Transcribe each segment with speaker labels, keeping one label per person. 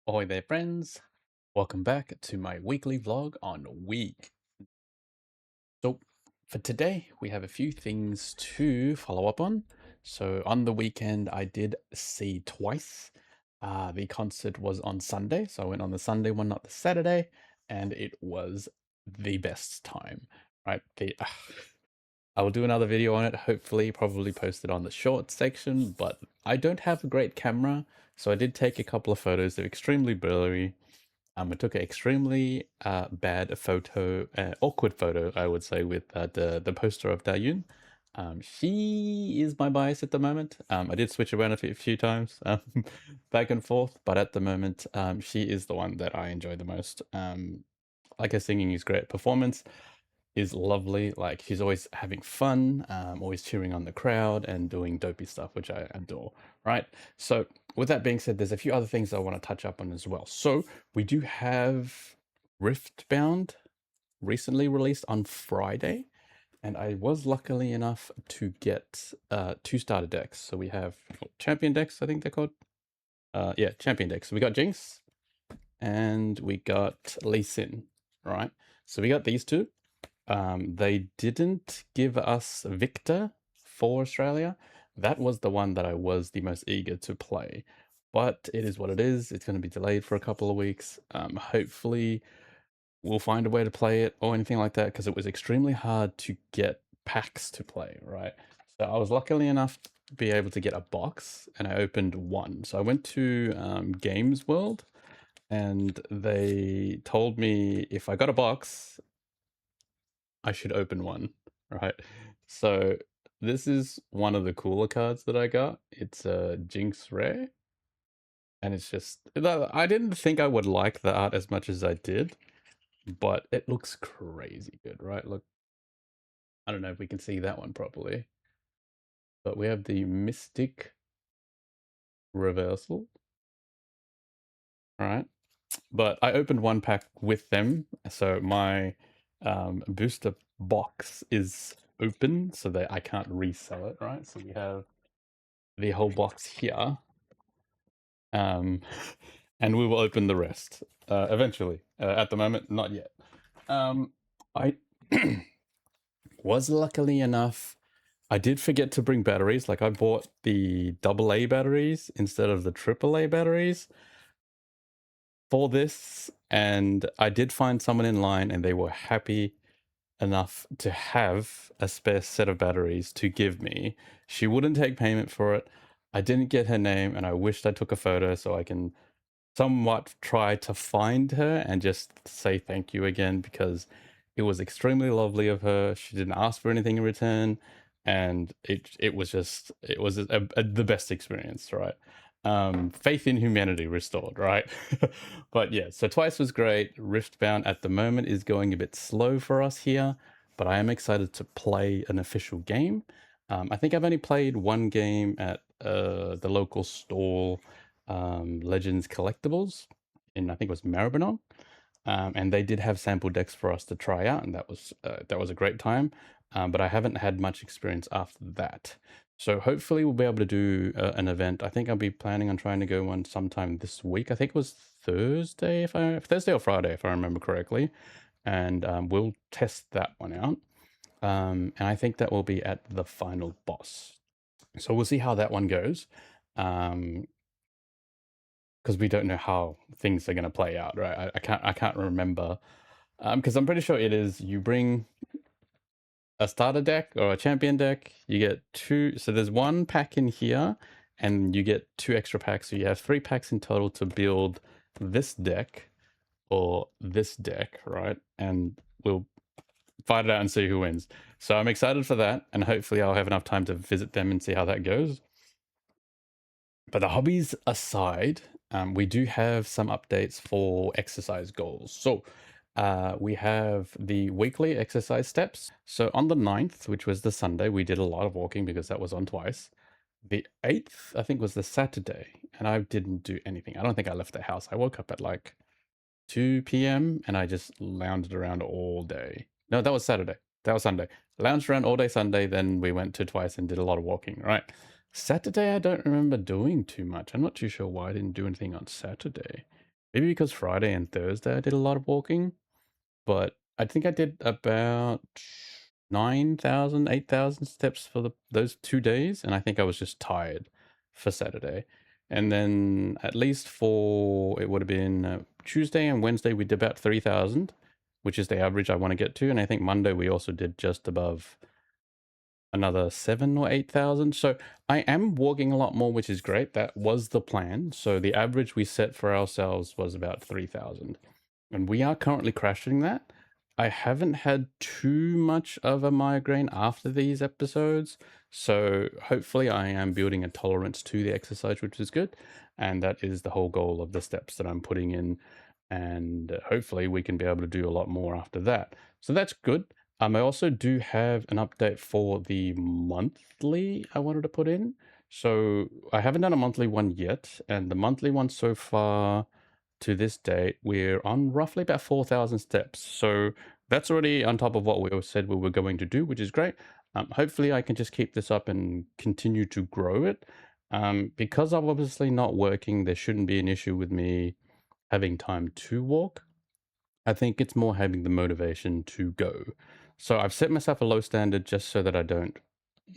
Speaker 1: Ahoy there, friends! Welcome back to my weekly vlog on Week. So, for today, we have a few things to follow up on. So, on the weekend, I did see Twice. The concert was on Sunday, so I went on the Sunday one, not the Saturday, and it was the best time, right? I will do another video on it, hopefully, probably post it on the short section, but I don't have a great camera, so I did take a couple of photos. They're extremely blurry. I took an extremely bad photo, awkward photo, I would say, with the poster of Dayun. She is my bias at the moment. I did switch around a few times, back and forth, but at the moment, she is the one that I enjoy the most. Like her singing is great. Performance is lovely. Like she's always having fun, always cheering on the crowd and doing dopey stuff, which I adore. Right. So with that being said, there's a few other things I want to touch up on as well. So we do have Riftbound recently released on Friday, and I was luckily enough to get two starter decks. So we have champion decks, I think they're called. Yeah, champion decks. So we got Jinx and we got Lee Sin. Right. So we got these two. They didn't give us Victor for Australia. That was the one that I was the most eager to play. But it is what it is. It's going to be delayed for a couple of weeks. Hopefully, we'll find a way to play it or anything like that because it was extremely hard to get packs to play, right? So I was luckily enough to be able to get a box and I opened one. So I went to Games World and they told me if I got a box, I should open one, right? So this is one of the cooler cards that I got. It's a Jinx Rare. And it's just, I didn't think I would like the art as much as I did, but it looks crazy good, right? Look, I don't know if we can see that one properly, but we have the Mystic Reversal, right? But I opened one pack with them, so my booster box is open so that I can't resell it, right? So we have the whole box here, and we will open the rest eventually. At the moment, not yet. I was luckily enough. I did forget to bring batteries. Like I bought the AA batteries instead of the AAA batteries for this, and I did find someone in line, and they were happy enough to have a spare set of batteries to give me. She wouldn't take payment for it. I didn't get her name, and I wished I took a photo so I can somewhat try to find her and just say thank you again because it was extremely lovely of her. She didn't ask for anything in return, and it was just the best experience, right? Faith in humanity restored, right? But yeah, so Twice was great. Riftbound at the moment is going a bit slow for us here, but I am excited to play an official game. I think I've only played one game at the local store, Legends Collectibles, in I think it was Melbourne. And they did have sample decks for us to try out, and that was a great time. But I haven't had much experience after that. So hopefully we'll be able to do an event. I think I'll be planning on trying to go one sometime this week. I think it was Thursday, Thursday or Friday, if I remember correctly. And we'll test that one out. And I think that will be at the final boss. So we'll see how that one goes. Because we don't know how things are going to play out, right? I can't remember, because I'm pretty sure it is you bring a starter deck or a champion deck, you get two. So there's one pack in here, and you get two extra packs. So you have 3 packs in total to build this deck or this deck, right? And we'll fight it out and see who wins. So I'm excited for that, and hopefully I'll have enough time to visit them and see how that goes. But the hobbies aside, we do have some updates for exercise goals. So we have the weekly exercise steps. So on the 9th, which was the Sunday, we did a lot of walking because that was on Twice. The 8th, I think, was the Saturday, and I didn't do anything. I don't think I left the house. I woke up at like 2 p.m. and I just lounged around all day. No, that was Saturday. That was Sunday. Lounged around all day Sunday, then we went to Twice and did a lot of walking, right? Saturday, I don't remember doing too much. I'm not too sure why I didn't do anything on Saturday. Maybe because Friday and Thursday I did a lot of walking, but I think I did about 9,000, 8,000 steps for those 2 days, and I think I was just tired for Saturday. And then at least for it would have been, Tuesday and Wednesday, we did about 3,000, which is the average I wanna get to, and I think Monday we also did just above another 7 or 8,000. So I am walking a lot more, which is great. That was the plan. So the average we set for ourselves was about 3,000. And we are currently crashing that. I haven't had too much of a migraine after these episodes. So hopefully I am building a tolerance to the exercise, which is good. And that is the whole goal of the steps that I'm putting in. And hopefully we can be able to do a lot more after that. So that's good. I also do have an update for the monthly I wanted to put in. So I haven't done a monthly one yet, and the monthly one so far to this date, we're on roughly about 4,000 steps. So that's already on top of what we all said we were going to do, which is great. Hopefully, I can just keep this up and continue to grow it. Because I'm obviously not working, there shouldn't be an issue with me having time to walk. I think it's more having the motivation to go. So I've set myself a low standard just so that I don't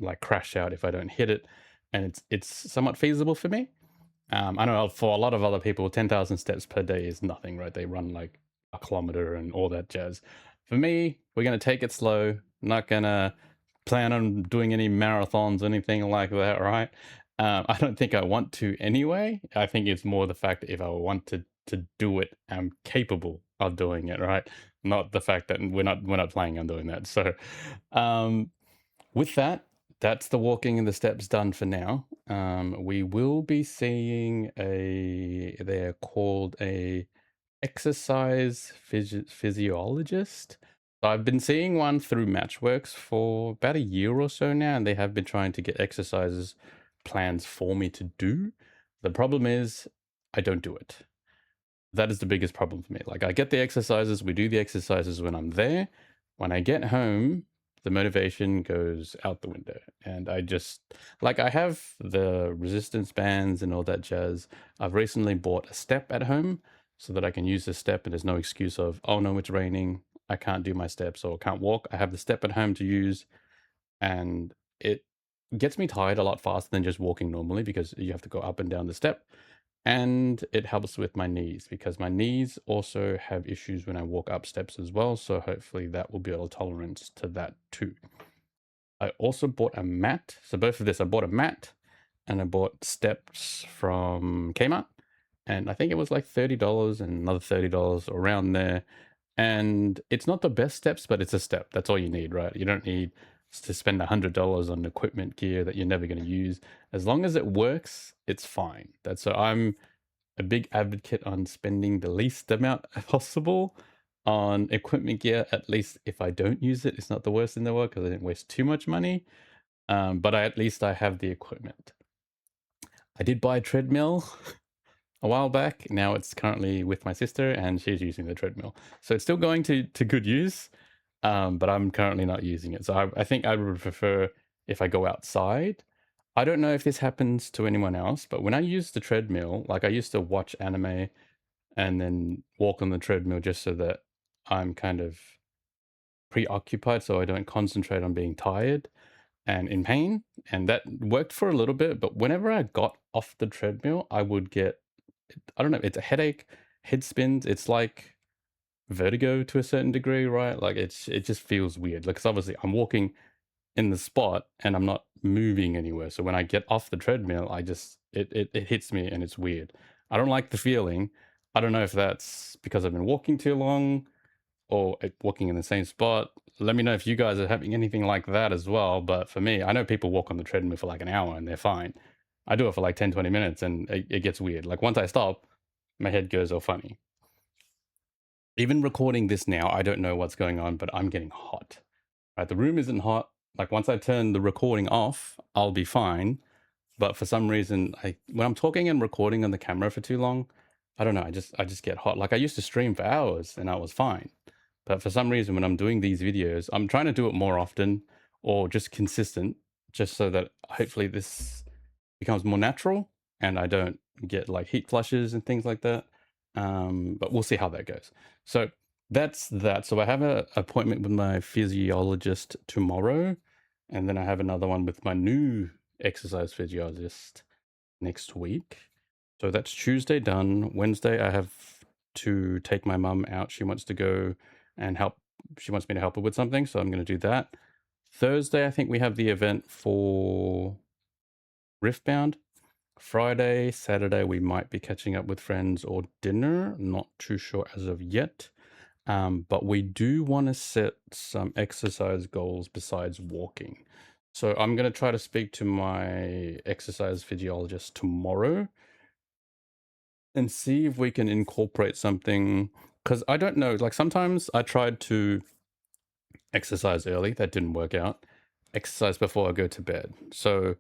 Speaker 1: like crash out if I don't hit it, and it's somewhat feasible for me. I know for a lot of other people, 10,000 steps per day is nothing, right? They run like a kilometer and all that jazz. For me, we're gonna take it slow. Not gonna plan on doing any marathons or anything like that, right? I don't think I want to anyway. I think it's more the fact that if I wanted to do it, I'm capable of doing it, right? Not the fact that we're not planning on doing that. So, um, with that, that's the walking and the steps done for now. We will be seeing they're called a exercise physiologist. So I've been seeing one through Matchworks for about a year or so now, and they have been trying to get exercises plans for me to do. The problem is I don't do it. That is the biggest problem for me. Like, I get the exercises, we do the exercises when I'm there. When I get home, the motivation goes out the window. And I just, like, I have the resistance bands and all that jazz. I've recently bought a step at home so that I can use the step and there's no excuse of, oh no, it's raining. I can't do my steps or can't walk. I have the step at home to use, and it gets me tired a lot faster than just walking normally because you have to go up and down the step. And it helps with my knees because my knees also have issues when I walk up steps as well. So hopefully that will build a tolerance to that too. I also bought a mat. So both of this, I bought a mat and I bought steps from Kmart. And I think it was like $30 and another $30 around there. And it's not the best steps, but it's a step. That's all you need, right? You don't need to spend $100 on equipment gear that you're never going to use. As long as it works, it's fine. That's so I'm a big advocate on spending the least amount possible on equipment gear. At least if I don't use it, it's not the worst in the world because I didn't waste too much money. But at least I have the equipment. I did buy a treadmill a while back. Now it's currently with my sister and she's using the treadmill. So it's still going to good use, but I'm currently not using it. So I think I would prefer if I go outside. I don't know if this happens to anyone else, but when I use the treadmill, like I used to watch anime and then walk on the treadmill just so that I'm kind of preoccupied so I don't concentrate on being tired and in pain. And that worked for a little bit, but whenever I got off the treadmill, I would get, I don't know, it's a headache, head spins. It's like vertigo to a certain degree, right? Like it just feels weird. Like, 'cause obviously I'm walking in the spot and I'm not moving anywhere. So when I get off the treadmill, I just it hits me and it's weird. I don't like the feeling. I don't know if that's because I've been walking too long or walking in the same spot. Let me know if you guys are having anything like that as well. But for me, I know people walk on the treadmill for like an hour and they're fine. I do it for like 10, 20 minutes and it gets weird. Like once I stop, my head goes all funny. Even recording this now, I don't know what's going on, but I'm getting hot. Right, the room isn't hot. Like once I turn the recording off, I'll be fine. But for some reason, when I'm talking and recording on the camera for too long, I don't know. I just get hot. Like I used to stream for hours and I was fine. But for some reason, when I'm doing these videos, I'm trying to do it more often or just consistent, just so that hopefully this becomes more natural and I don't get like heat flushes and things like that. But we'll see how that goes. So that's that. So I have an appointment with my physiologist tomorrow, and then I have another one with my new exercise physiologist next week. So that's Tuesday done. Wednesday, I have to take my mum out. She wants to go and help. She wants me to help her with something, so I'm going to do that. Thursday, I think we have the event for Riftbound. Friday, Saturday, we might be catching up with friends or dinner. Not too sure as of yet. But we do want to set some exercise goals besides walking. So I'm going to try to speak to my exercise physiologist tomorrow and see if we can incorporate something. Because I don't know, like sometimes I tried to exercise early, that didn't work out. Exercise before I go to bed. So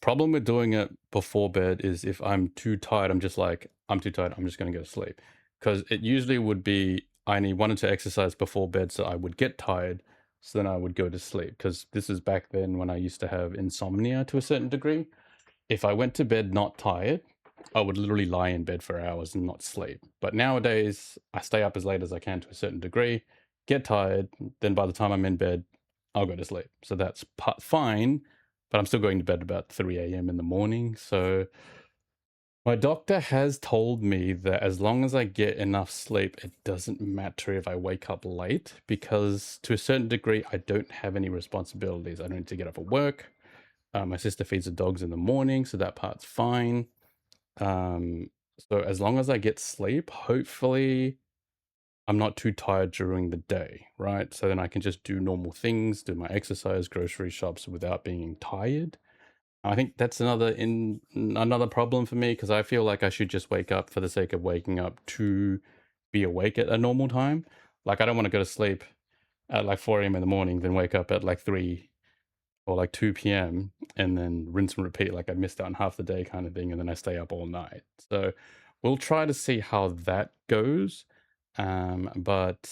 Speaker 1: problem with doing it before bed is if I'm too tired, I'm just like, I'm too tired, I'm just going to go to sleep. Because it usually would be, wanted to exercise before bed so I would get tired, so then I would go to sleep. Because this is back then when I used to have insomnia to a certain degree. If I went to bed not tired, I would literally lie in bed for hours and not sleep. But nowadays, I stay up as late as I can to a certain degree, get tired, then by the time I'm in bed, I'll go to sleep. So that's fine, but I'm still going to bed about 3 a.m. in the morning. So my doctor has told me that as long as I get enough sleep, it doesn't matter if I wake up late, because to a certain degree, I don't have any responsibilities. I don't need to get up for work. My sister feeds the dogs in the morning, so that part's fine. So as long as I get sleep, hopefully I'm not too tired during the day, right? So then I can just do normal things, do my exercise, grocery shops without being tired. I think that's another problem for me, because I feel like I should just wake up for the sake of waking up to be awake at a normal time. Like I don't want to go to sleep at like 4 a.m. in the morning, then wake up at like 3 or like 2 p.m. and then rinse and repeat, like I missed out on half the day kind of thing, and then I stay up all night. So we'll try to see how that goes. But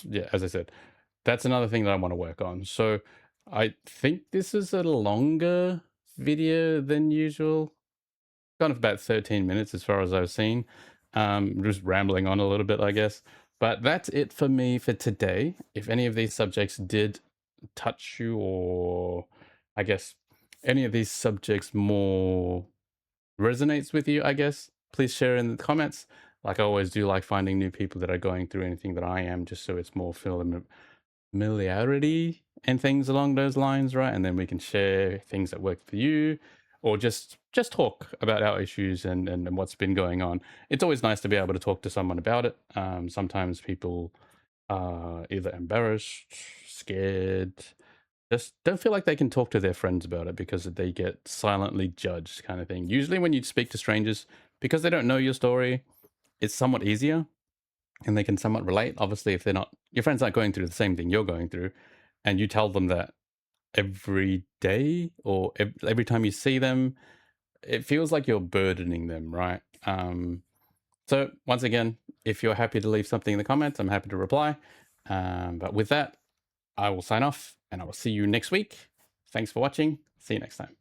Speaker 1: yeah, as I said, that's another thing that I want to work on. So I think this is a longer video than usual, kind of about 13 minutes as far as I've seen. Just rambling on a little bit, I guess. But that's it for me for today. If any of these subjects did touch you, or I guess any of these subjects more resonates with you, I guess, please share in the comments. Like I always do, like finding new people that are going through anything that I am, just so it's more familiarity and things along those lines, right? And then we can share things that work for you, or just talk about our issues and what's been going on. It's always nice to be able to talk to someone about it. Sometimes people are either embarrassed, scared, just don't feel like they can talk to their friends about it because they get silently judged, kind of thing. Usually when you speak to strangers, because they don't know your story, it's somewhat easier and they can somewhat relate. Obviously, if they're not, your friends aren't going through the same thing you're going through, and you tell them that every day or every time you see them, it feels like you're burdening them, right? So once again, if you're happy to leave something in the comments, I'm happy to reply. But with that, I will sign off and I will see you next week. Thanks for watching. See you next time.